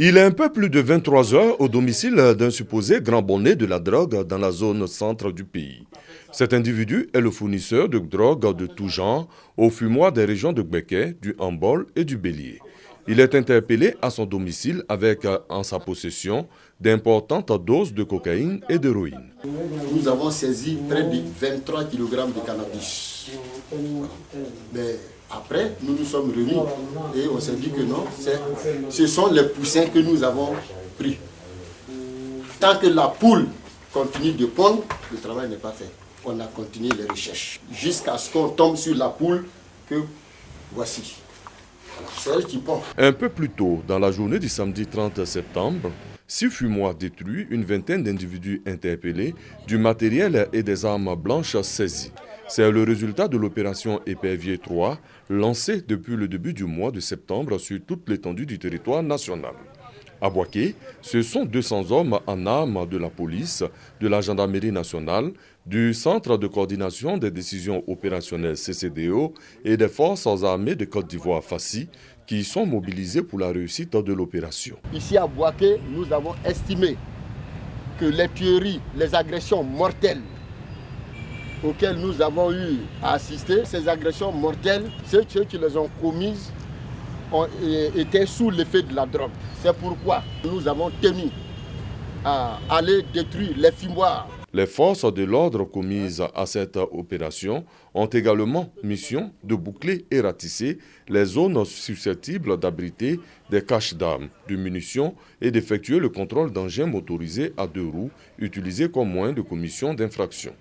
Il est un peu plus de 23 heures au domicile d'un supposé grand bonnet de la drogue dans la zone centre du pays. Cet individu est le fournisseur de drogue de tout genre aux fumoirs des régions de Gbeke, du Hambol et du Bélier. Il est interpellé à son domicile avec en sa possession d'importantes doses de cocaïne et d'héroïne. Nous avons saisi près de 23 kg de cannabis. Mais après, nous nous sommes remis et on s'est dit que non, ce sont les poussins que nous avons pris. Tant que la poule continue de pondre, le travail n'est pas fait. On a continué les recherches jusqu'à ce qu'on tombe sur la poule que voici. C'est elle qui pond. Un peu plus tôt, dans la journée du samedi 30 septembre, 6 fumoirs détruits, une vingtaine d'individus interpellés, du matériel et des armes blanches saisies. C'est le résultat de l'opération Épervier 3, lancée depuis le début du mois de septembre sur toute l'étendue du territoire national. À Boaké, ce sont 200 hommes en armes de la police, de la gendarmerie nationale, du Centre de coordination des décisions opérationnelles CCDO et des forces armées de Côte d'Ivoire FACI qui sont mobilisés pour la réussite de l'opération. Ici à Boaké, nous avons estimé que les tueries, les agressions mortelles auxquelles nous avons eu à assister, ces agressions mortelles, ceux qui les ont commises étaient sous l'effet de la drogue. C'est pourquoi nous avons tenu à aller détruire les fumoirs. Les forces de l'ordre commises à cette opération ont également mission de boucler et ratisser les zones susceptibles d'abriter des caches d'armes, de munitions et d'effectuer le contrôle d'engins motorisés à 2 roues utilisés comme moyen de commission d'infraction.